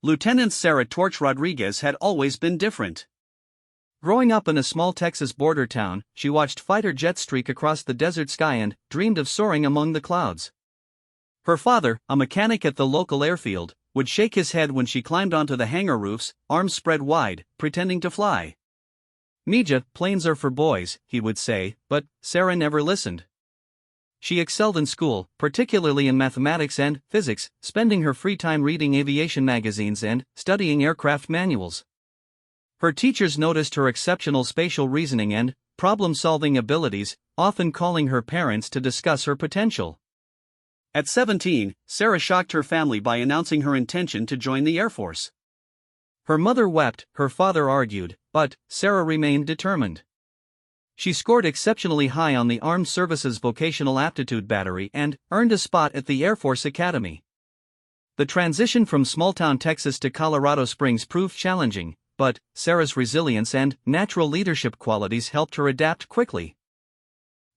Lieutenant Sarah Torch Rodriguez had always been different. Growing up in a small Texas border town, she watched fighter jets streak across the desert sky and dreamed of soaring among the clouds. Her father, a mechanic at the local airfield, would shake his head when she climbed onto the hangar roofs, arms spread wide, pretending to fly. "Mija, planes are for boys," he would say, but Sarah never listened. She excelled in school, particularly in mathematics and physics, spending her free time reading aviation magazines and studying aircraft manuals. Her teachers noticed her exceptional spatial reasoning and problem-solving abilities, often calling her parents to discuss her potential. At 17, Sarah shocked her family by announcing her intention to join the Air Force. Her mother wept, her father argued, but Sarah remained determined. She scored exceptionally high on the Armed Services Vocational Aptitude Battery and earned a spot at the Air Force Academy. The transition from small-town Texas to Colorado Springs proved challenging, but Sarah's resilience and natural leadership qualities helped her adapt quickly.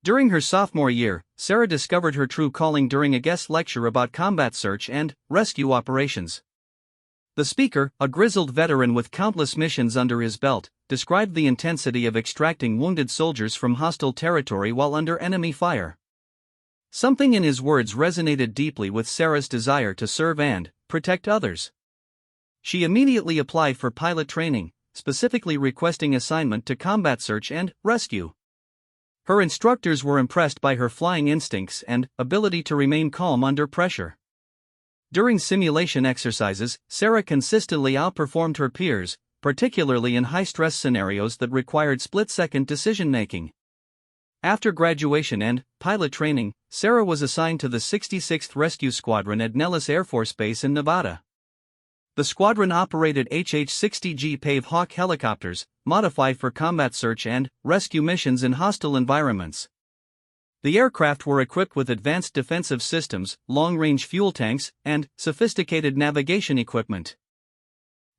During her sophomore year, Sarah discovered her true calling during a guest lecture about combat search and rescue operations. The speaker, a grizzled veteran with countless missions under his belt, described the intensity of extracting wounded soldiers from hostile territory while under enemy fire. Something in his words resonated deeply with Sarah's desire to serve and protect others. She immediately applied for pilot training, specifically requesting assignment to combat search and rescue. Her instructors were impressed by her flying instincts and ability to remain calm under pressure. During simulation exercises, Sarah consistently outperformed her peers, particularly in high-stress scenarios that required split-second decision-making. After graduation and pilot training, Sarah was assigned to the 66th Rescue Squadron at Nellis Air Force Base in Nevada. The squadron operated HH-60G Pave Hawk helicopters, modified for combat search and rescue missions in hostile environments. The aircraft were equipped with advanced defensive systems, long-range fuel tanks, and sophisticated navigation equipment.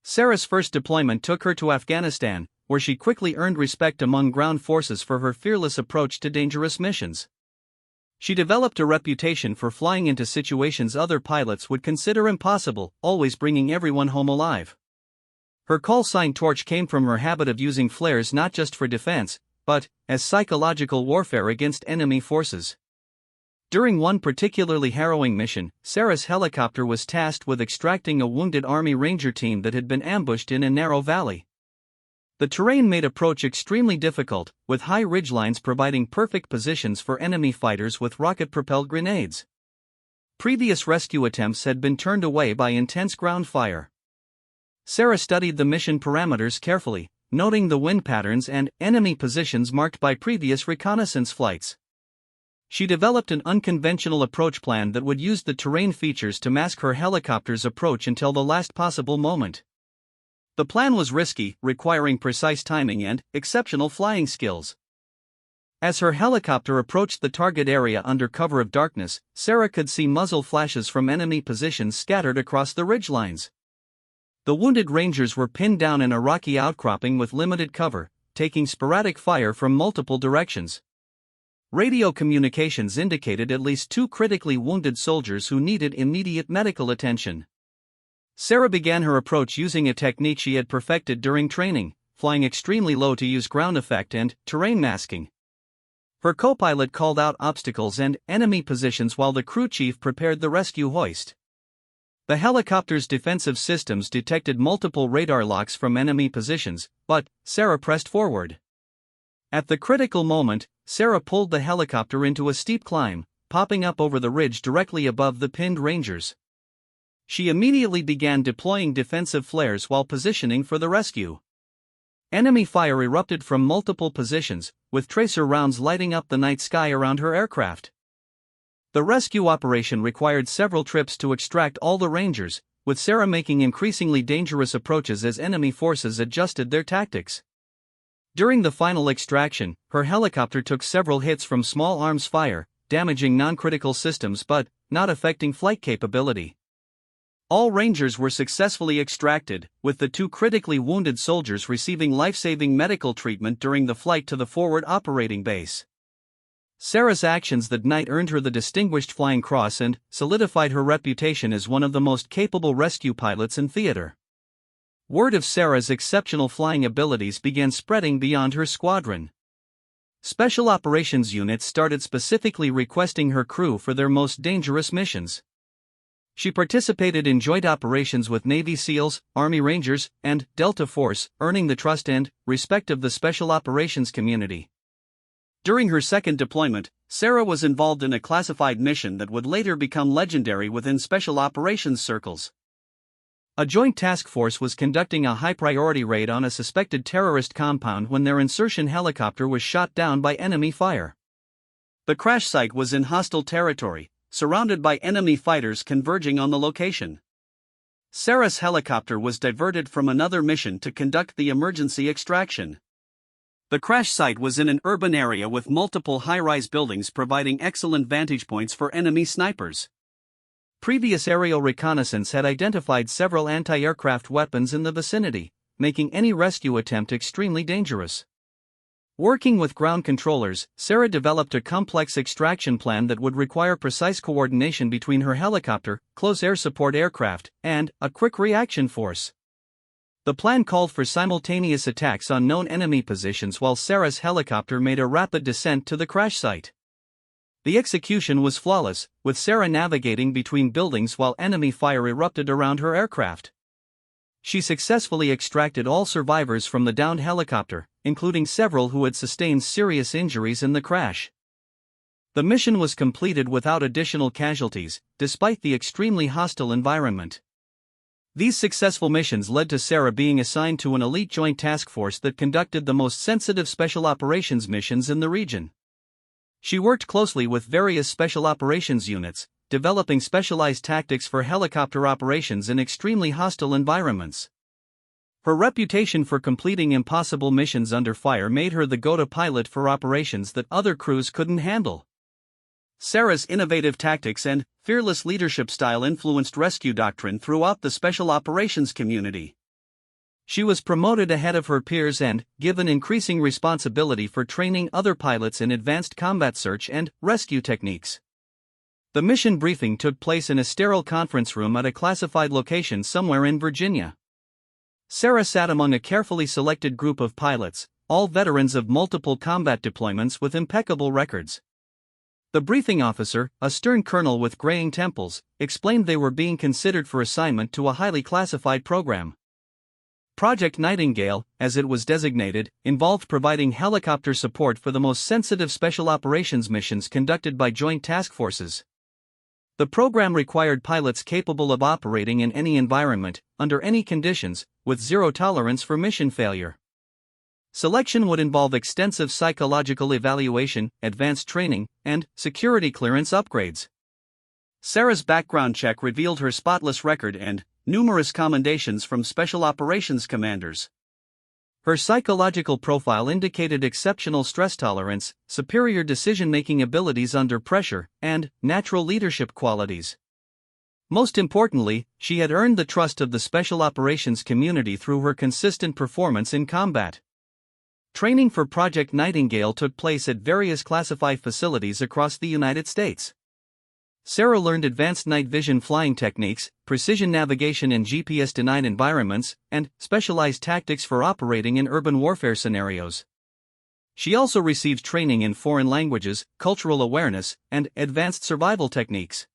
Sarah's first deployment took her to Afghanistan, where she quickly earned respect among ground forces for her fearless approach to dangerous missions. She developed a reputation for flying into situations other pilots would consider impossible, always bringing everyone home alive. Her call sign Torch came from her habit of using flares not just for defense, but as psychological warfare against enemy forces. During one particularly harrowing mission, Sarah's helicopter was tasked with extracting a wounded Army Ranger team that had been ambushed in a narrow valley. The terrain made approach extremely difficult, with high ridgelines providing perfect positions for enemy fighters with rocket-propelled grenades. Previous rescue attempts had been turned away by intense ground fire. Sarah studied the mission parameters carefully, noting the wind patterns and enemy positions marked by previous reconnaissance flights. She developed an unconventional approach plan that would use the terrain features to mask her helicopter's approach until the last possible moment. The plan was risky, requiring precise timing and exceptional flying skills. As her helicopter approached the target area under cover of darkness, Sarah could see muzzle flashes from enemy positions scattered across the ridgelines. The wounded Rangers were pinned down in a rocky outcropping with limited cover, taking sporadic fire from multiple directions. Radio communications indicated at least 2 critically wounded soldiers who needed immediate medical attention. Sarah began her approach using a technique she had perfected during training, flying extremely low to use ground effect and terrain masking. Her co-pilot called out obstacles and enemy positions while the crew chief prepared the rescue hoist. The helicopter's defensive systems detected multiple radar locks from enemy positions, but Sarah pressed forward. At the critical moment, Sarah pulled the helicopter into a steep climb, popping up over the ridge directly above the pinned Rangers. She immediately began deploying defensive flares while positioning for the rescue. Enemy fire erupted from multiple positions, with tracer rounds lighting up the night sky around her aircraft. The rescue operation required several trips to extract all the Rangers, with Sarah making increasingly dangerous approaches as enemy forces adjusted their tactics. During the final extraction, her helicopter took several hits from small arms fire, damaging non-critical systems but not affecting flight capability. All Rangers were successfully extracted, with the 2 critically wounded soldiers receiving life-saving medical treatment during the flight to the forward operating base. Sarah's actions that night earned her the Distinguished Flying Cross and solidified her reputation as one of the most capable rescue pilots in theater. Word of Sarah's exceptional flying abilities began spreading beyond her squadron. Special operations units started specifically requesting her crew for their most dangerous missions. She participated in joint operations with Navy SEALs, Army Rangers, and Delta Force, earning the trust and respect of the special operations community. During her second deployment, Sarah was involved in a classified mission that would later become legendary within special operations circles. A joint task force was conducting a high-priority raid on a suspected terrorist compound when their insertion helicopter was shot down by enemy fire. The crash site was in hostile territory, surrounded by enemy fighters converging on the location. Sarah's helicopter was diverted from another mission to conduct the emergency extraction. The crash site was in an urban area with multiple high-rise buildings providing excellent vantage points for enemy snipers. Previous aerial reconnaissance had identified several anti-aircraft weapons in the vicinity, making any rescue attempt extremely dangerous. Working with ground controllers, Sarah developed a complex extraction plan that would require precise coordination between her helicopter, close air support aircraft, and a quick reaction force. The plan called for simultaneous attacks on known enemy positions while Sarah's helicopter made a rapid descent to the crash site. The execution was flawless, with Sarah navigating between buildings while enemy fire erupted around her aircraft. She successfully extracted all survivors from the downed helicopter, including several who had sustained serious injuries in the crash. The mission was completed without additional casualties, despite the extremely hostile environment. These successful missions led to Sarah being assigned to an elite joint task force that conducted the most sensitive special operations missions in the region. She worked closely with various special operations units, developing specialized tactics for helicopter operations in extremely hostile environments. Her reputation for completing impossible missions under fire made her the go-to pilot for operations that other crews couldn't handle. Sarah's innovative tactics and fearless leadership style influenced rescue doctrine throughout the special operations community. She was promoted ahead of her peers and given increasing responsibility for training other pilots in advanced combat search and rescue techniques. The mission briefing took place in a sterile conference room at a classified location somewhere in Virginia. Sarah sat among a carefully selected group of pilots, all veterans of multiple combat deployments with impeccable records. The briefing officer, a stern colonel with graying temples, explained they were being considered for assignment to a highly classified program. Project Nightingale, as it was designated, involved providing helicopter support for the most sensitive special operations missions conducted by joint task forces. The program required pilots capable of operating in any environment, under any conditions, with zero tolerance for mission failure. Selection would involve extensive psychological evaluation, advanced training, and security clearance upgrades. Sarah's background check revealed her spotless record and numerous commendations from special operations commanders. Her psychological profile indicated exceptional stress tolerance, superior decision-making abilities under pressure, and natural leadership qualities. Most importantly, she had earned the trust of the special operations community through her consistent performance in combat. Training for Project Nightingale took place at various classified facilities across the United States. Sarah learned advanced night vision flying techniques, precision navigation in GPS-denied environments, and specialized tactics for operating in urban warfare scenarios. She also received training in foreign languages, cultural awareness, and advanced survival techniques.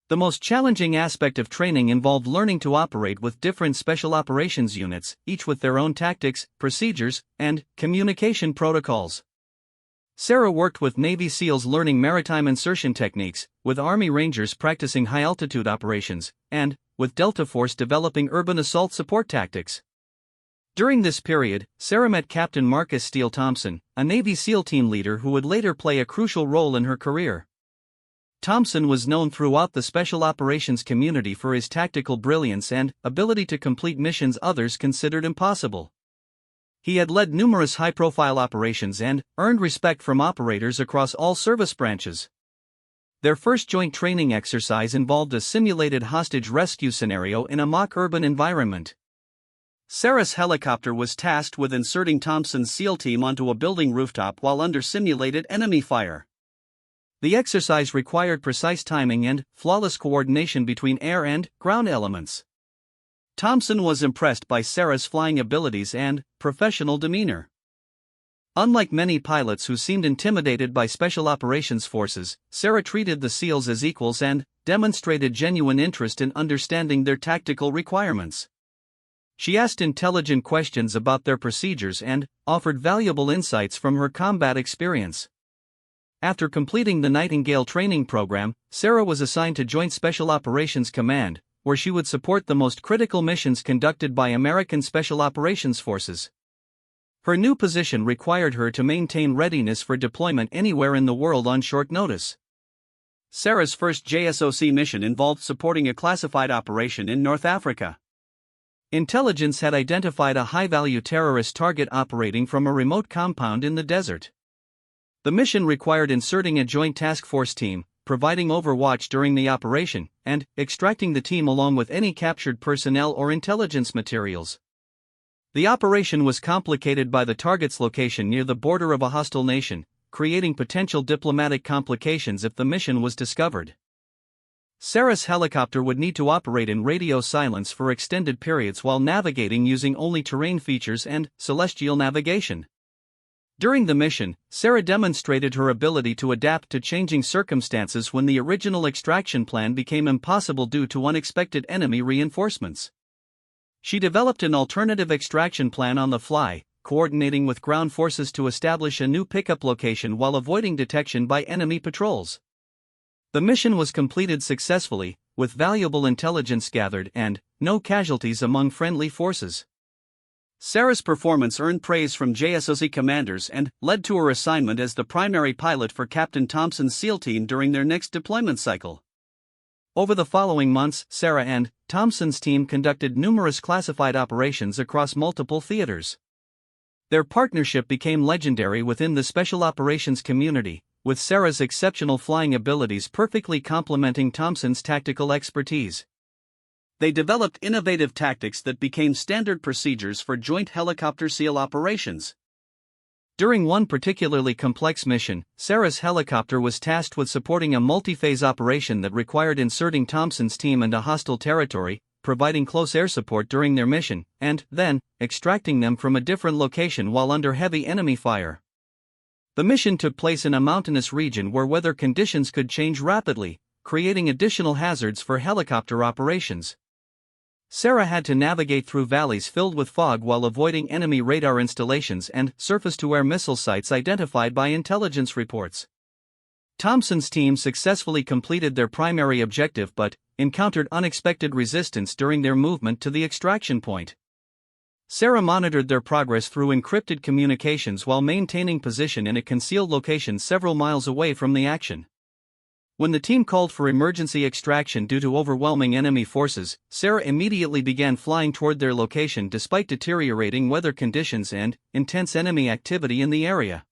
The most challenging aspect of training involved learning to operate with different special operations units, each with their own tactics, procedures, and communication protocols. Sarah worked with Navy SEALs learning maritime insertion techniques, with Army Rangers practicing high-altitude operations, and with Delta Force developing urban assault support tactics. During this period, Sarah met Captain Marcus Steele Thompson, a Navy SEAL team leader who would later play a crucial role in her career. Thompson was known throughout the special operations community for his tactical brilliance and ability to complete missions others considered impossible. He had led numerous high-profile operations and earned respect from operators across all service branches. Their first joint training exercise involved a simulated hostage rescue scenario in a mock urban environment. Sarah's helicopter was tasked with inserting Thompson's SEAL team onto a building rooftop while under simulated enemy fire. The exercise required precise timing and flawless coordination between air and ground elements. Thompson was impressed by Sarah's flying abilities and professional demeanor. Unlike many pilots who seemed intimidated by special operations forces, Sarah treated the SEALs as equals and demonstrated genuine interest in understanding their tactical requirements. She asked intelligent questions about their procedures and offered valuable insights from her combat experience. After completing the Nightingale training program, Sarah was assigned to Joint Special Operations Command, where she would support the most critical missions conducted by American Special Operations Forces. Her new position required her to maintain readiness for deployment anywhere in the world on short notice. Sarah's first JSOC mission involved supporting a classified operation in North Africa. Intelligence had identified a high-value terrorist target operating from a remote compound in the desert. The mission required inserting a joint task force team, providing overwatch during the operation, and extracting the team along with any captured personnel or intelligence materials. The operation was complicated by the target's location near the border of a hostile nation, creating potential diplomatic complications if the mission was discovered. Sarah's helicopter would need to operate in radio silence for extended periods while navigating using only terrain features and celestial navigation. During the mission, Sarah demonstrated her ability to adapt to changing circumstances when the original extraction plan became impossible due to unexpected enemy reinforcements. She developed an alternative extraction plan on the fly, coordinating with ground forces to establish a new pickup location while avoiding detection by enemy patrols. The mission was completed successfully, with valuable intelligence gathered and no casualties among friendly forces. Sarah's performance earned praise from JSOC commanders and led to her assignment as the primary pilot for Captain Thompson's SEAL team during their next deployment cycle. Over the following months, Sarah and Thompson's team conducted numerous classified operations across multiple theaters. Their partnership became legendary within the special operations community, with Sarah's exceptional flying abilities perfectly complementing Thompson's tactical expertise. They developed innovative tactics that became standard procedures for joint helicopter SEAL operations. During one particularly complex mission, Sarah's helicopter was tasked with supporting a multi-phase operation that required inserting Thompson's team into hostile territory, providing close air support during their mission, and then extracting them from a different location while under heavy enemy fire. The mission took place in a mountainous region where weather conditions could change rapidly, creating additional hazards for helicopter operations. Sarah had to navigate through valleys filled with fog while avoiding enemy radar installations and surface-to-air missile sites identified by intelligence reports. Thompson's team successfully completed their primary objective but encountered unexpected resistance during their movement to the extraction point. Sarah monitored their progress through encrypted communications while maintaining position in a concealed location several miles away from the action. When the team called for emergency extraction due to overwhelming enemy forces, Sarah immediately began flying toward their location despite deteriorating weather conditions and intense enemy activity in the area.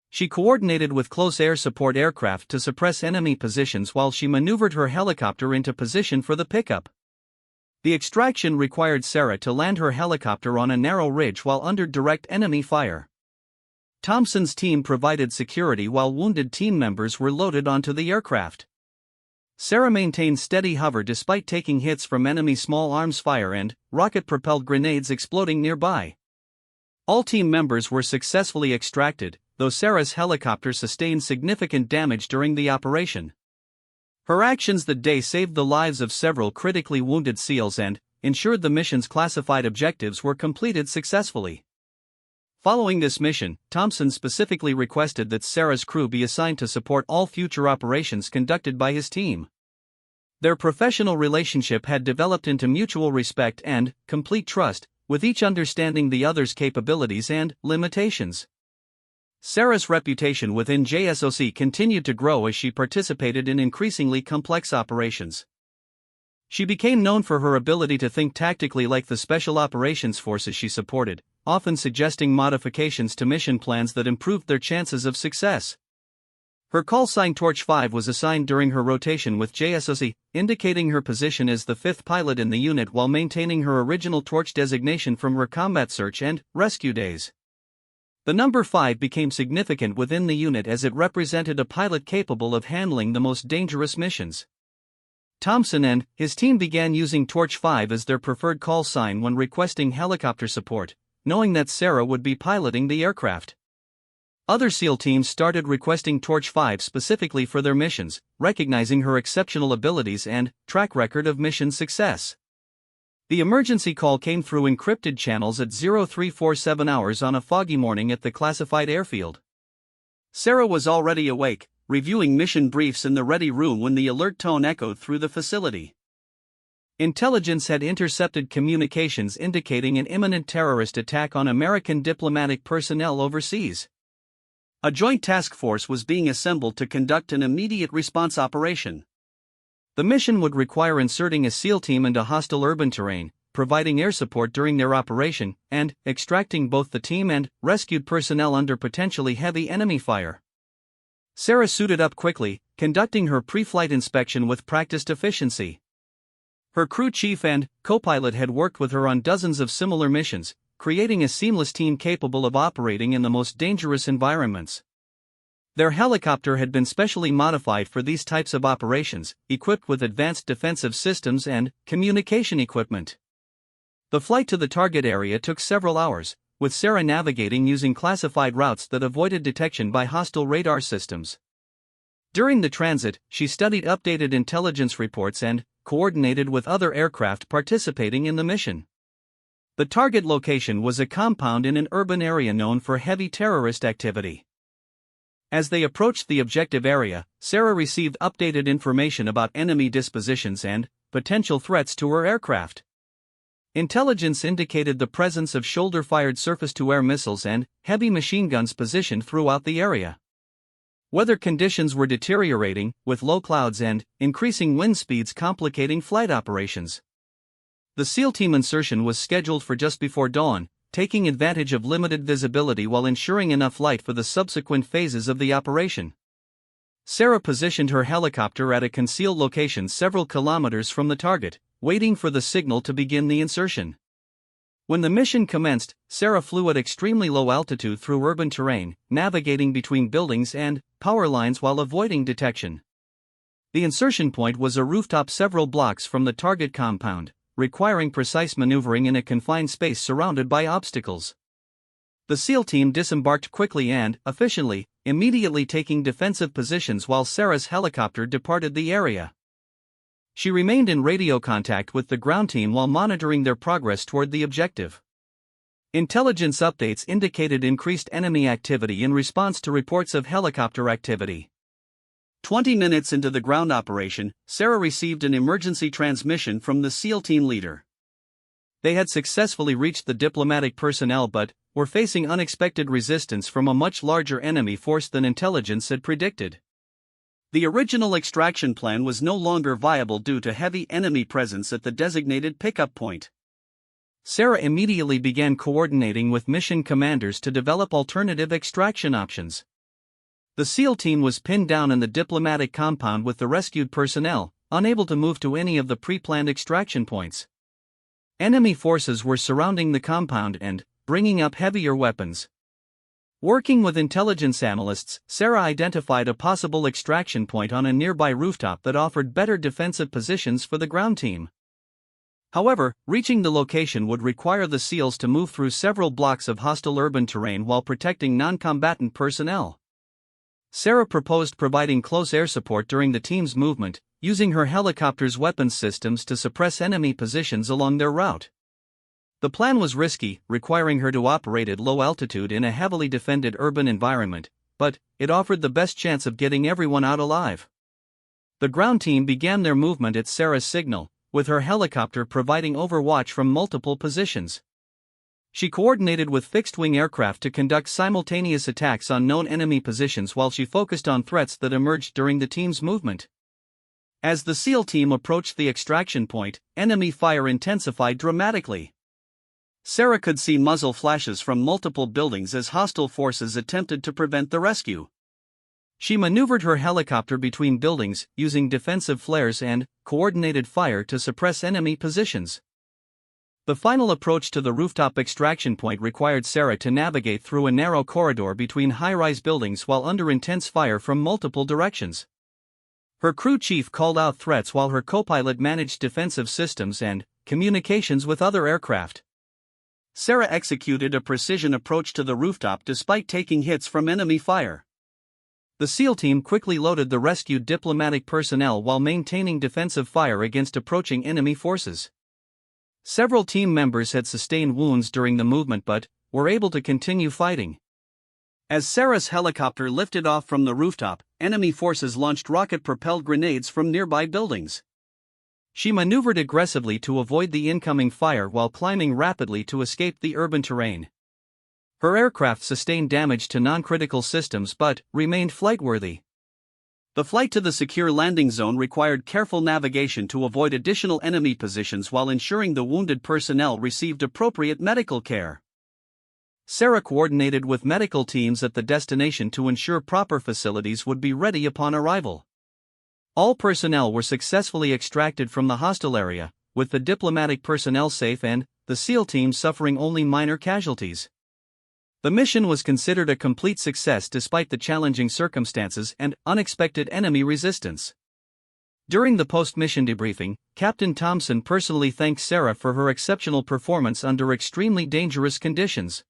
She coordinated with close air support aircraft to suppress enemy positions while she maneuvered her helicopter into position for the pickup. The extraction required Sarah to land her helicopter on a narrow ridge while under direct enemy fire. Thompson's team provided security while wounded team members were loaded onto the aircraft. Sarah maintained steady hover despite taking hits from enemy small arms fire and rocket-propelled grenades exploding nearby. All team members were successfully extracted, though Sarah's helicopter sustained significant damage during the operation. Her actions that day saved the lives of several critically wounded SEALs and ensured the mission's classified objectives were completed successfully. Following this mission, Thompson specifically requested that Sarah's crew be assigned to support all future operations conducted by his team. Their professional relationship had developed into mutual respect and complete trust, with each understanding the other's capabilities and limitations. Sarah's reputation within JSOC continued to grow as she participated in increasingly complex operations. She became known for her ability to think tactically like the special operations forces she supported, often suggesting modifications to mission plans that improved their chances of success. Her call sign Torch 5 was assigned during her rotation with JSOC, indicating her position as the fifth pilot in the unit while maintaining her original Torch designation from her combat search and rescue days. The number 5 became significant within the unit as it represented a pilot capable of handling the most dangerous missions. Thompson and his team began using Torch 5 as their preferred call sign when requesting helicopter support, knowing that Sarah would be piloting the aircraft. Other SEAL teams started requesting Torch 5 specifically for their missions, recognizing her exceptional abilities and track record of mission success. The emergency call came through encrypted channels at 0347 hours on a foggy morning at the classified airfield. Sarah was already awake, reviewing mission briefs in the ready room when the alert tone echoed through the facility. Intelligence had intercepted communications indicating an imminent terrorist attack on American diplomatic personnel overseas. A joint task force was being assembled to conduct an immediate response operation. The mission would require inserting a SEAL team into hostile urban terrain, providing air support during their operation, and extracting both the team and rescued personnel under potentially heavy enemy fire. Sarah suited up quickly, conducting her pre-flight inspection with practiced efficiency. Her crew chief and co-pilot had worked with her on dozens of similar missions, creating a seamless team capable of operating in the most dangerous environments. Their helicopter had been specially modified for these types of operations, equipped with advanced defensive systems and communication equipment. The flight to the target area took several hours, with Sarah navigating using classified routes that avoided detection by hostile radar systems. During the transit, she studied updated intelligence reports and coordinated with other aircraft participating in the mission. The target location was a compound in an urban area known for heavy terrorist activity. As they approached the objective area, Sarah received updated information about enemy dispositions and potential threats to her aircraft. Intelligence indicated the presence of shoulder-fired surface-to-air missiles and heavy machine guns positioned throughout the area. Weather conditions were deteriorating, with low clouds and increasing wind speeds complicating flight operations. The SEAL team insertion was scheduled for just before dawn, taking advantage of limited visibility while ensuring enough light for the subsequent phases of the operation. Sarah positioned her helicopter at a concealed location several kilometers from the target, waiting for the signal to begin the insertion. When the mission commenced, Sarah flew at extremely low altitude through urban terrain, navigating between buildings and power lines while avoiding detection. The insertion point was a rooftop several blocks from the target compound, requiring precise maneuvering in a confined space surrounded by obstacles. The SEAL team disembarked quickly and efficiently, immediately taking defensive positions while Sarah's helicopter departed the area. She remained in radio contact with the ground team while monitoring their progress toward the objective. Intelligence updates indicated increased enemy activity in response to reports of helicopter activity. 20 minutes into the ground operation, Sarah received an emergency transmission from the SEAL team leader. They had successfully reached the diplomatic personnel but were facing unexpected resistance from a much larger enemy force than intelligence had predicted. The original extraction plan was no longer viable due to heavy enemy presence at the designated pickup point. Sarah immediately began coordinating with mission commanders to develop alternative extraction options. The SEAL team was pinned down in the diplomatic compound with the rescued personnel, unable to move to any of the pre-planned extraction points. Enemy forces were surrounding the compound and bringing up heavier weapons. Working with intelligence analysts, Sarah identified a possible extraction point on a nearby rooftop that offered better defensive positions for the ground team. However, reaching the location would require the SEALs to move through several blocks of hostile urban terrain while protecting non-combatant personnel. Sarah proposed providing close air support during the team's movement, using her helicopter's weapons systems to suppress enemy positions along their route. The plan was risky, requiring her to operate at low altitude in a heavily defended urban environment, but it offered the best chance of getting everyone out alive. The ground team began their movement at Sarah's signal, with her helicopter providing overwatch from multiple positions. She coordinated with fixed-wing aircraft to conduct simultaneous attacks on known enemy positions while she focused on threats that emerged during the team's movement. As the SEAL team approached the extraction point, enemy fire intensified dramatically. Sarah could see muzzle flashes from multiple buildings as hostile forces attempted to prevent the rescue. She maneuvered her helicopter between buildings, using defensive flares and coordinated fire to suppress enemy positions. The final approach to the rooftop extraction point required Sarah to navigate through a narrow corridor between high-rise buildings while under intense fire from multiple directions. Her crew chief called out threats while her co-pilot managed defensive systems and communications with other aircraft. Sarah executed a precision approach to the rooftop despite taking hits from enemy fire. The SEAL team quickly loaded the rescued diplomatic personnel while maintaining defensive fire against approaching enemy forces. Several team members had sustained wounds during the movement but were able to continue fighting. As Sarah's helicopter lifted off from the rooftop, enemy forces launched rocket-propelled grenades from nearby buildings. She maneuvered aggressively to avoid the incoming fire while climbing rapidly to escape the urban terrain. Her aircraft sustained damage to non-critical systems but remained flightworthy. The flight to the secure landing zone required careful navigation to avoid additional enemy positions while ensuring the wounded personnel received appropriate medical care. Sarah coordinated with medical teams at the destination to ensure proper facilities would be ready upon arrival. All personnel were successfully extracted from the hostile area, with the diplomatic personnel safe and the SEAL team suffering only minor casualties. The mission was considered a complete success despite the challenging circumstances and unexpected enemy resistance. During the post-mission debriefing, Captain Thompson personally thanked Sarah for her exceptional performance under extremely dangerous conditions.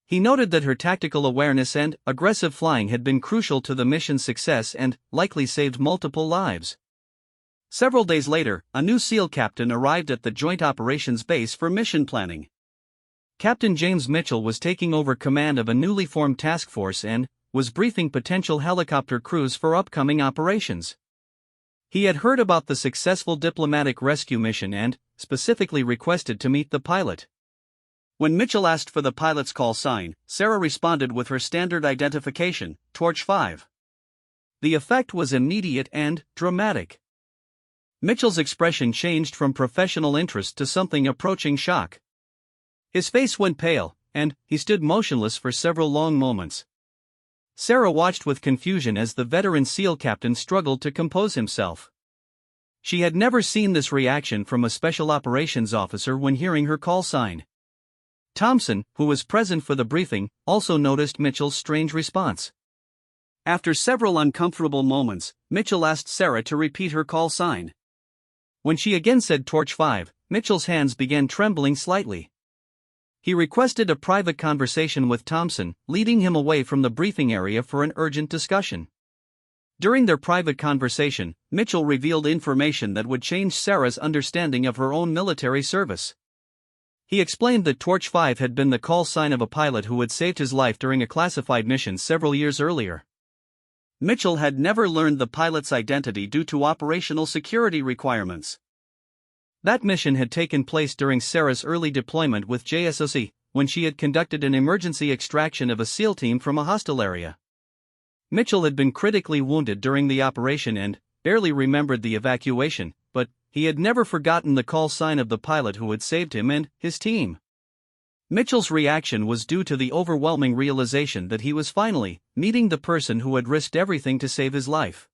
He noted that her tactical awareness and aggressive flying had been crucial to the mission's success and likely saved multiple lives. Several days later, a new SEAL captain arrived at the Joint Operations Base for mission planning. Captain James Mitchell was taking over command of a newly formed task force and was briefing potential helicopter crews for upcoming operations. He had heard about the successful diplomatic rescue mission and specifically requested to meet the pilot. When Mitchell asked for the pilot's call sign, Sarah responded with her standard identification, Torch 5. The effect was immediate and dramatic. Mitchell's expression changed from professional interest to something approaching shock. His face went pale, and he stood motionless for several long moments. Sarah watched with confusion as the veteran SEAL captain struggled to compose himself. She had never seen this reaction from a special operations officer when hearing her call sign. Thompson, who was present for the briefing, also noticed Mitchell's strange response. After several uncomfortable moments, Mitchell asked Sarah to repeat her call sign. When she again said Torch 5, Mitchell's hands began trembling slightly. He requested a private conversation with Thompson, leading him away from the briefing area for an urgent discussion. During their private conversation, Mitchell revealed information that would change Sarah's understanding of her own military service. He explained that Torch 5 had been the call sign of a pilot who had saved his life during a classified mission several years earlier. Mitchell had never learned the pilot's identity due to operational security requirements. That mission had taken place during Sarah's early deployment with JSOC, when she had conducted an emergency extraction of a SEAL team from a hostile area. Mitchell had been critically wounded during the operation and barely remembered the evacuation, but he had never forgotten the call sign of the pilot who had saved him and his team. Mitchell's reaction was due to the overwhelming realization that he was finally meeting the person who had risked everything to save his life.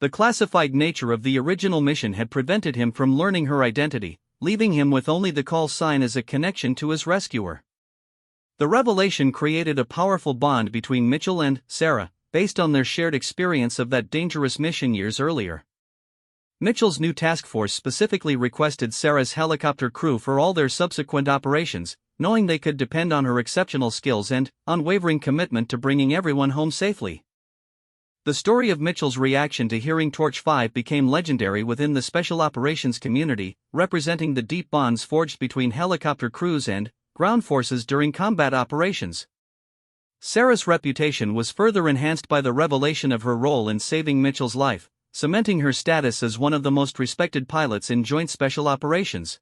The classified nature of the original mission had prevented him from learning her identity, leaving him with only the call sign as a connection to his rescuer. The revelation created a powerful bond between Mitchell and Sarah, based on their shared experience of that dangerous mission years earlier. Mitchell's new task force specifically requested Sarah's helicopter crew for all their subsequent operations, knowing they could depend on her exceptional skills and unwavering commitment to bringing everyone home safely. The story of Mitchell's reaction to hearing Torch 5 became legendary within the special operations community, representing the deep bonds forged between helicopter crews and ground forces during combat operations. Sarah's reputation was further enhanced by the revelation of her role in saving Mitchell's life, cementing her status as one of the most respected pilots in joint special operations.